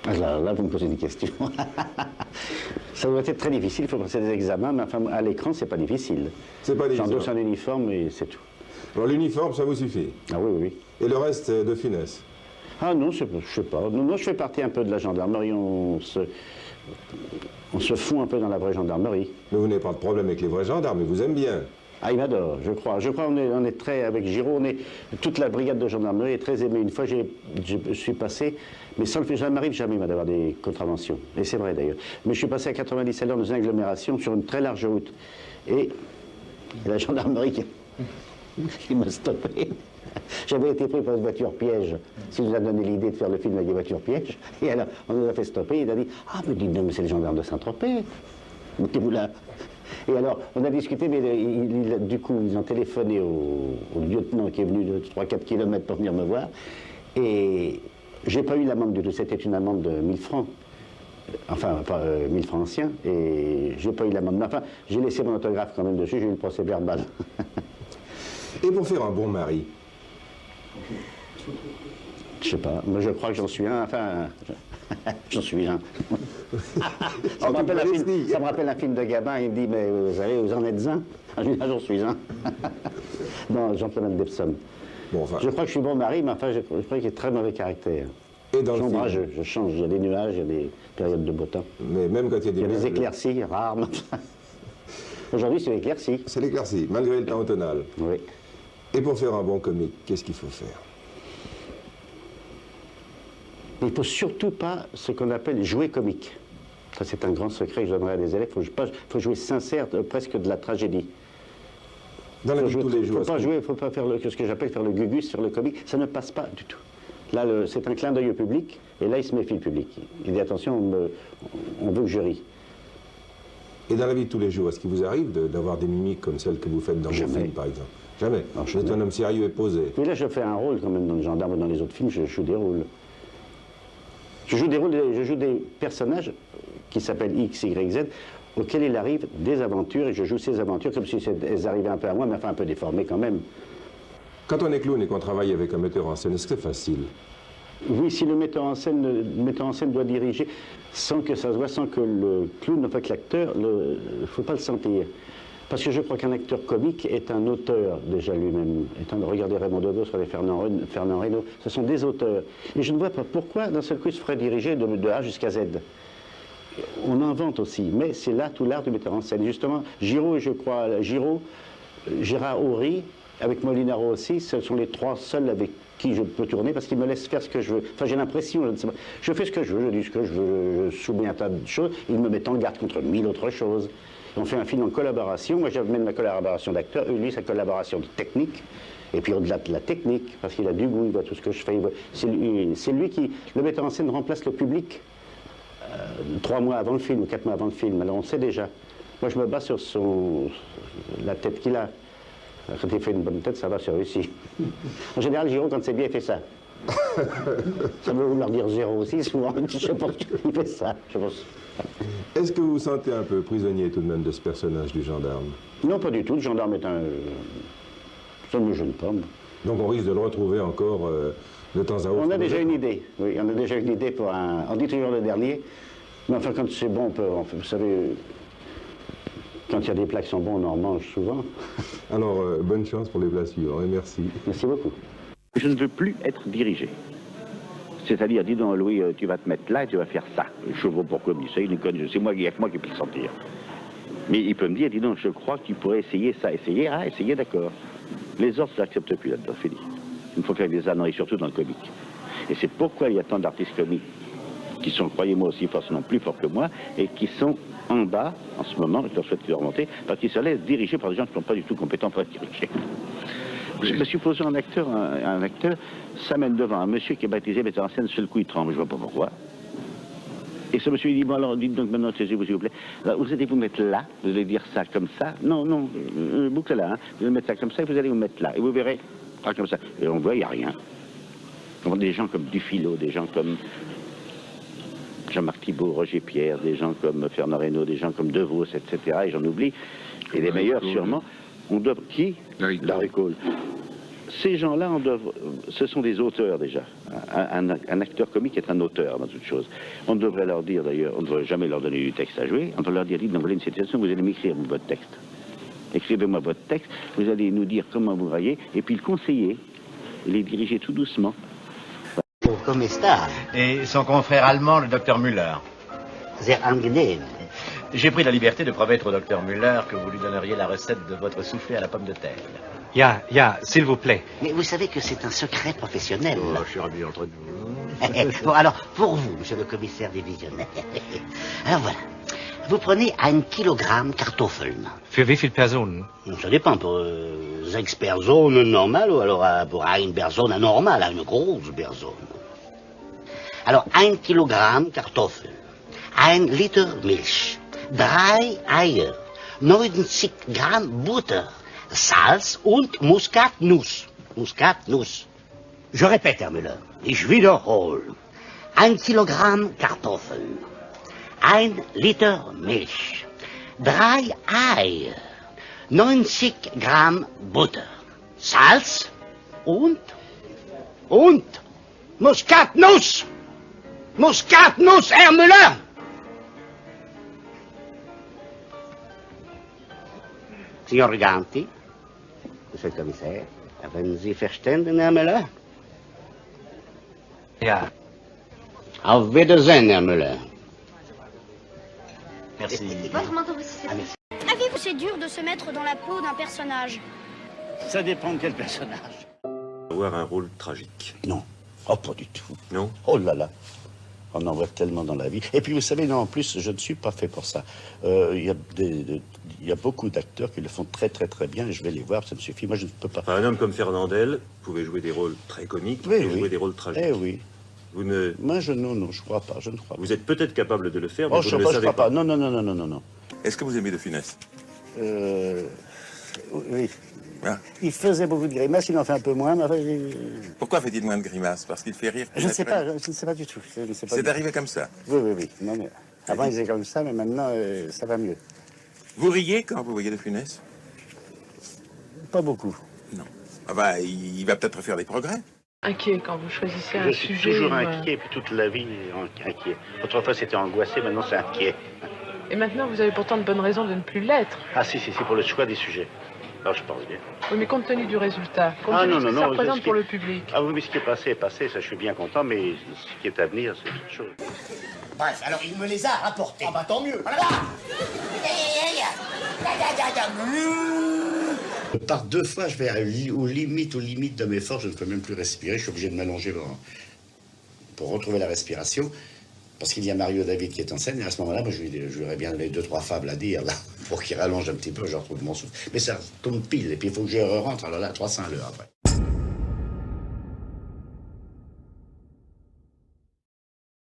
Là, vous me posez une question. Ça doit être très difficile, il faut passer des examens, mais enfin, à l'écran, c'est pas difficile. C'est pas difficile. J'endosse un uniforme et c'est tout. Alors l'uniforme, ça vous suffit? Ah oui, oui. Et le reste de finesse? Ah non, je sais pas. Non, je fais partie un peu de la gendarmerie, on se fond un peu dans la vraie gendarmerie. Mais vous n'avez pas de problème avec les vrais gendarmes, ils vous aiment bien. Ah, il m'adore, je crois. Je crois on est très, avec Giraud, toute la brigade de gendarmerie est très aimée. Une fois, je suis passé, mais sans le fait, ça ne m'arrive jamais d'avoir des contraventions. Et c'est vrai d'ailleurs. Mais je suis passé à 90 à l'heure dans une agglomération sur une très large route. Et la gendarmerie qui m'a stoppé. J'avais été pris par une voiture piège, si vous a donné l'idée de faire le film avec des voitures pièges. Et alors, on nous a fait stopper, il a dit « Ah, mais dites donc, mais c'est le gendarme de Saint-Tropez. Mettez-vous là. » Et alors, on a discuté, mais du coup, ils ont téléphoné au lieutenant qui est venu de 3-4 km pour venir me voir. Et j'ai pas eu l'amende du tout, c'était une amende de 1000 francs. Enfin, pas 1000 francs anciens. Et j'ai pas eu l'amende. Mais enfin, j'ai laissé mon autographe quand même dessus, j'ai eu le procès verbal. Et pour faire un bon mari? Je sais pas, moi je crois que j'en suis un, enfin, j'en suis un. Ça me rappelle un film de Gabin, il me dit, mais vous savez, vous en êtes un? Je dis, ah, j'en suis un. Non, Gentleman d'Epsom. Bon, enfin. Je crois que je suis bon mari, mais enfin, je crois qu'il est très mauvais caractère. Et dans le film, je change, il y a des nuages, il y a des périodes de beau temps. Mais même quand il y a des, des éclaircies rares. Aujourd'hui, c'est l'éclaircie. C'est l'éclaircie, malgré le temps automnal. Oui. Et pour faire un bon comique, qu'est-ce qu'il faut faire? Il ne faut surtout pas ce qu'on appelle jouer comique. Ça, c'est un grand secret que je donnerai à des élèves. Il faut jouer sincère, presque de la tragédie. Dans la vie de tous les jours. Il ne faut pas faire ce que j'appelle faire le gugus, faire le comique. Ça ne passe pas du tout. Là, c'est un clin d'œil au public, et là, il se méfie le public. Il dit attention, on veut que je rie. Et dans la vie de tous les jours, est-ce qu'il vous arrive d'avoir des mimiques comme celles que vous faites dans vos films, par exemple? Jamais. Vous êtes un homme sérieux et posé. Mais là, je fais un rôle quand même dans le gendarme ou dans les autres films, je joue des rôles. Je joue des personnages qui s'appellent X, Y, Z, auxquels il arrive des aventures, et je joue ces aventures comme si elles arrivaient un peu à moi, mais enfin un peu déformées quand même. Quand on est clown et qu'on travaille avec un metteur en scène, est-ce que c'est facile? Oui, si le metteur en scène doit diriger sans que ça se voit, sans que le clown, enfin que l'acteur, il ne faut pas le sentir. Parce que je crois qu'un acteur comique est un auteur déjà lui-même. Regardez Raymond Dodo sur les Fernand Reynaud, ce sont des auteurs. Et je ne vois pas pourquoi d'un seul coup il se ferait diriger de A jusqu'à Z. On invente aussi, mais c'est là tout l'art du metteur en scène. Et justement, Giraud, je crois, Gérard Houry, avec Molinaro aussi, ce sont les trois seuls avec qui je peux tourner parce qu'ils me laissent faire ce que je veux. Enfin, j'ai l'impression, je ne sais pas. Je fais ce que je veux, je dis ce que je veux, je soumets un tas de choses, ils me mettent en garde contre 1000 autres choses. On fait un film en collaboration, moi j'amène ma collaboration d'acteur, lui sa collaboration de technique, et puis au-delà de la technique, parce qu'il a du goût, il voit tout ce que je fais, c'est lui qui, le metteur en scène remplace le public 3 mois avant le film ou 4 mois avant le film, alors on sait déjà. Moi je me bats sur la tête qu'il a. Quand il fait une bonne tête, ça va, c'est réussi. En général, Giraud, quand c'est bien, il fait ça. Ça veut vouloir dire zéro aussi, souvent. Je pense qu'il fait ça, je pense. Est-ce que vous vous sentez un peu prisonnier tout de même de ce personnage du gendarme? Non, pas du tout. Le gendarme est un... Ça ne me gêne pas. Donc on risque de le retrouver encore de temps à autre? On a déjà une idée. Oui, on a déjà une idée pour un... On dit toujours le dernier. Mais enfin, quand c'est bon, vous savez... Quand il y a des plats qui sont bons, on en mange souvent. Alors, bonne chance pour les plats suivants et merci. Merci beaucoup. Je ne veux plus être dirigé. C'est-à-dire, dis donc, Louis, tu vas te mettre là et tu vas faire ça. Je vois pourquoi, mais ça, il connaît. C'est moi, il n'y a que moi qui peux le sentir. Mais il peut me dire, dis donc, je crois que tu pourrais essayer ça. Essayer, ah, essayer, d'accord. Les ordres, je n'accepte plus là-dedans, fini. Il faut faire des âneries, surtout dans le comique. Et c'est pourquoi il y a tant d'artistes comiques qui sont, croyez-moi aussi, forcément plus forts que moi, et qui sont en bas, en ce moment, je leur souhaite qu'ils remonter, parce qu'ils se laissent diriger par des gens qui ne sont pas du tout compétents pour être dirigés. Je me suis posé un acteur s'amène devant un monsieur qui est baptisé metteur en scène, seul coup il tremble, je ne vois pas pourquoi. Et ce monsieur dit, bon alors dites donc maintenant, taisez-vous s'il vous plaît, alors, vous allez vous mettre là, vous allez dire ça comme ça, non, boucle là, hein. Vous allez mettre ça comme ça et vous allez vous mettre là, et vous verrez, ah, comme ça, et on voit, il n'y a rien. Des gens comme Dufilo, des gens comme Jean-Marc Thibault, Roger Pierre, des gens comme Fernand Reynaud, des gens comme De Vos, etc., et j'en oublie, et les meilleurs sûrement, on doit... Qui? Larry Cole. Ces gens-là, ce sont des auteurs déjà. Un acteur comique est un auteur dans toute chose. On devrait leur dire d'ailleurs, on ne devrait jamais leur donner du texte à jouer, on devrait leur dire, dites, voilà une situation, vous allez m'écrire votre texte. Écrivez-moi votre texte, vous allez nous dire comment vous voyez, et puis le conseiller, les diriger tout doucement. Comme está? Et son confrère allemand, le docteur Müller. Sehr angenehm. J'ai pris la liberté de promettre au docteur Müller que vous lui donneriez la recette de votre soufflé à la pomme de terre. Ja, s'il vous plaît. Mais vous savez que c'est un secret professionnel. Oh, je suis ravi entre nous. Bon, alors, pour vous, monsieur le commissaire divisionnaire. Alors voilà. Vous prenez 1 Kilogramm Kartoffeln. Für wie viele Personen? Ça dépend, pour 6 personnes normales, ou alors pour une personne normale, une grosse personne. Alors, 1 Kilogramm Kartoffeln, 1 Liter Milch, 3 Eier, 90 Gramm Butter, Salz und Muskatnuss. Muskatnuss. Je répète, Herr Müller, ich wiederhole. 1 Kilogramm Kartoffeln, 1 Liter Milch, 3 Eier, 90 Gramm Butter, Salz und Muskatnuss. Muskatnuss, Herr Müller! Signor Riganti, monsieur le commissaire, haben Sie verstanden, Herr Müller? Ja. Auf Wiedersehen, Herr Müller. Merci. Avez-vous c'est dur de se mettre dans la peau d'un personnage? Ça dépend de quel personnage. Avoir un rôle tragique. Non. Oh, pas du tout. Non. Oh là là. On en voit tellement dans la vie. Et puis, vous savez, non, en plus, je ne suis pas fait pour ça. Il y a beaucoup d'acteurs qui le font très, très, très bien. Et je vais les voir, ça me suffit. Moi, je ne peux pas. Un homme comme Fernandel pouvait jouer des rôles très comiques, Oui, et oui. jouer des rôles tragiques. Eh oui. Vous ne... Moi, non, je crois pas. Je ne crois pas. Vous êtes peut-être capable de le faire, mais Oh, vous je ne le crois savez pas. Non. Est-ce que vous aimez De Funès? Oui. Ah. Il faisait beaucoup de grimaces, il en fait un peu moins. Mais enfin, Pourquoi fait-il moins de grimaces? Parce qu'il fait rire? je ne sais pas du tout. C'est arrivé comme ça. Oui. Non, mais avant, il faisait comme ça, mais maintenant, ça va mieux. Vous riez quand vous voyez De Funès? Pas beaucoup. Non. Ah bah, il va peut-être faire des progrès. Inquiet quand vous choisissez Je un suis sujet. toujours ou, inquiet, puis toute la vie inquiet. Autrefois, c'était angoissé, maintenant, c'est inquiet. Et maintenant, vous avez pourtant de bonnes raisons de ne plus l'être. Ah, si, pour le choix des sujets. Alors, je pense bien. Oui, mais compte tenu du résultat, compte tenu de ce que ça représente pour le public. Ah oui, mais ce qui est passé est passé, ça, je suis bien content, mais ce qui est à venir, c'est autre chose. Bref, alors il me les a rapportés. Ah bah tant mieux. Voilà. Par 2 fois, je vais aux limites de mes forces, je ne peux même plus respirer, je suis obligé de m'allonger pour retrouver la respiration. Parce qu'il y a Mario David qui est en scène, et à ce moment-là, moi, je lui aurais bien 2-3 fables à dire, là, pour qu'il rallonge un petit peu, je retrouve mon souffle. Mais ça tombe pile, et puis il faut que je rentre, alors là, 300 à l'heure après.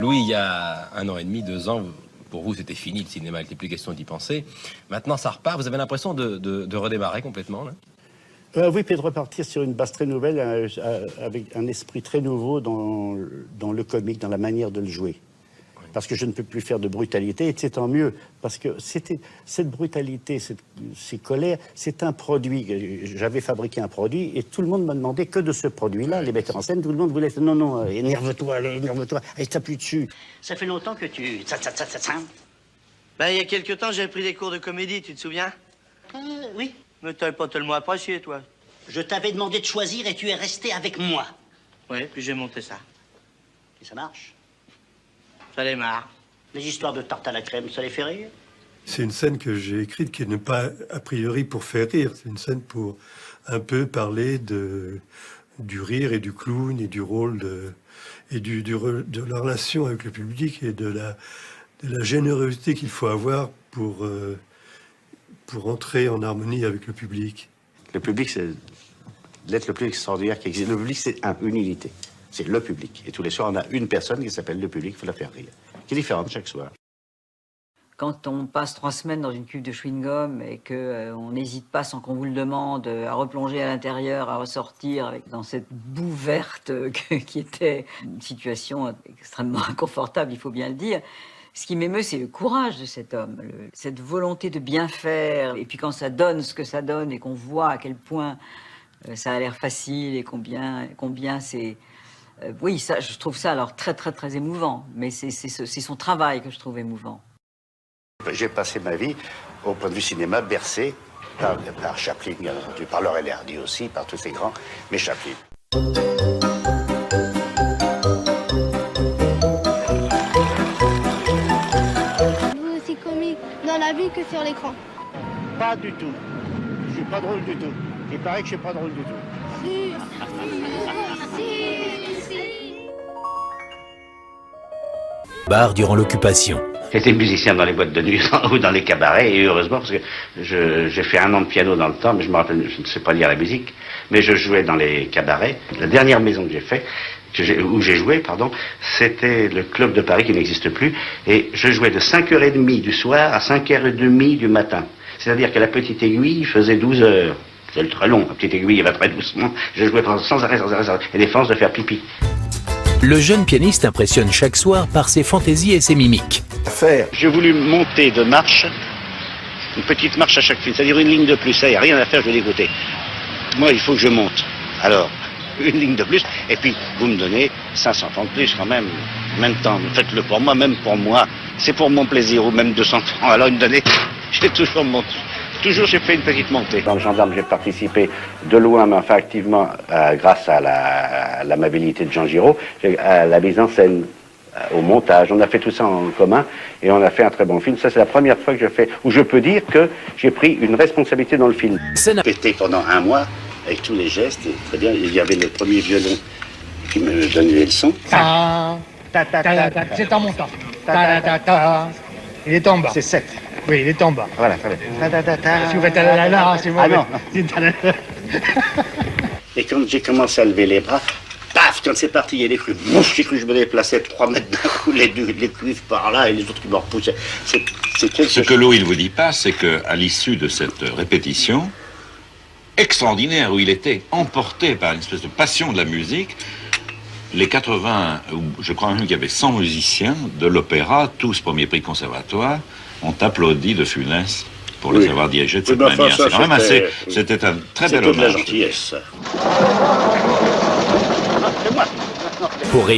Louis, il y a 1 an et demi, 2 ans, pour vous, c'était fini, le cinéma, il n'était plus question d'y penser. Maintenant, ça repart, vous avez l'impression de redémarrer complètement, là? Oui, puis de repartir sur une base très nouvelle, avec un esprit très nouveau dans le comique, dans la manière de le jouer. Parce que je ne peux plus faire de brutalité, et c'est tant mieux. Parce que cette brutalité, ces colères, c'est un produit. J'avais fabriqué un produit, et tout le monde me demandait que de ce produit-là. Les metteurs en scène, tout le monde voulait... Non, énerve-toi, allez, t'appuie dessus. Ça fait longtemps que tu... Ben, il y a quelque temps, j'ai pris des cours de comédie, tu te souviens? Oui. Mais t'avais pas tellement apprécié, toi. Je t'avais demandé de choisir, et tu es resté avec moi. Oui, puis j'ai monté ça. Et ça marche? Ça démarre. Les histoires de tarte à la crème, ça les fait rire? C'est une scène que j'ai écrite qui n'est pas a priori pour faire rire. C'est une scène pour un peu parler du rire et du clown et du rôle de la relation avec le public et de la générosité qu'il faut avoir pour entrer en harmonie avec le public. Le public, c'est l'être le plus extraordinaire qui existe. Le public, c'est une unité. C'est le public. Et tous les soirs, on a une personne qui s'appelle le public, il faut la faire rire. Qui est différente chaque soir. Quand on passe 3 semaines dans une cuve de chewing-gum et qu'on n'hésite pas, sans qu'on vous le demande, à replonger à l'intérieur, à ressortir dans cette boue verte qui était une situation extrêmement inconfortable, il faut bien le dire. Ce qui m'émeut, c'est le courage de cet homme, cette volonté de bien faire. Et puis quand ça donne ce que ça donne et qu'on voit à quel point ça a l'air facile et combien c'est... oui, ça, je trouve ça alors très, très, très émouvant. Mais c'est son travail que je trouve émouvant. J'ai passé ma vie, au point de vue cinéma, bercé par Chaplin, bien entendu, par Laurel et Hardy aussi, par tous ces grands, mais Chaplin. Vous aussi comique dans la vie que sur l'écran? Pas du tout. Je suis pas drôle du tout. Il paraît que je suis pas drôle du tout. Si. Bar durant l'occupation. J'étais musicien dans les boîtes de nuit ou dans les cabarets, et heureusement, parce que j'ai fait 1 an de piano dans le temps, mais je me rappelle, je ne sais pas lire la musique, mais je jouais dans les cabarets. La dernière maison que j'ai fait, où j'ai joué, c'était le Club de Paris qui n'existe plus, et je jouais de 5h30 du soir à 5h30 du matin. C'est-à-dire que la petite aiguille faisait 12 heures. C'est très long, la petite aiguille va très doucement. Je jouais sans arrêt, et des forces de faire pipi. Le jeune pianiste impressionne chaque soir par ses fantaisies et ses mimiques. J'ai voulu monter de marche, une petite marche à chaque film, c'est-à-dire une ligne de plus. Ça, il n'y a rien à faire, je vais l'écouter. Moi, il faut que je monte. Alors, une ligne de plus, et puis vous me donnez 500 francs de plus quand même. En même temps, faites-le pour moi, même pour moi. C'est pour mon plaisir, ou même 200 francs. Alors, il me donnait, j'ai toujours monté. Toujours, j'ai fait une petite montée. Dans le gendarme, j'ai participé de loin, mais enfin activement, grâce à l'amabilité de Jean Giraud, à la mise en scène, au montage. On a fait tout ça en commun et on a fait un très bon film. Ça, c'est la première fois que je fais, où je peux dire que j'ai pris une responsabilité dans le film. Pété pendant 1 mois, avec tous les gestes, et très bien. Il y avait le premier violon qui me donnait les leçons. C'est en montant. Il est en bas. C'est 7. Oui, il est en bas. Voilà, très bien. Si vous faites c'est moi. Ah non. Et quand j'ai commencé à lever les bras, paf, quand c'est parti, il y a des cuivres. J'ai cru que je me déplaçais 3 mètres d'un coup, les cuivres par là et les autres qui me repoussaient. Ce que Louis ne vous dit pas, c'est qu'à l'issue de cette répétition extraordinaire où il était emporté par une espèce de passion de la musique, les 80, je crois même qu'il y avait 100 musiciens de l'opéra, tous premier prix conservatoire, ont applaudi de Funès pour les avoir dirigés de cette manière. C'est quand même assez... C'était un très bel hommage. C'était de la gentillesse.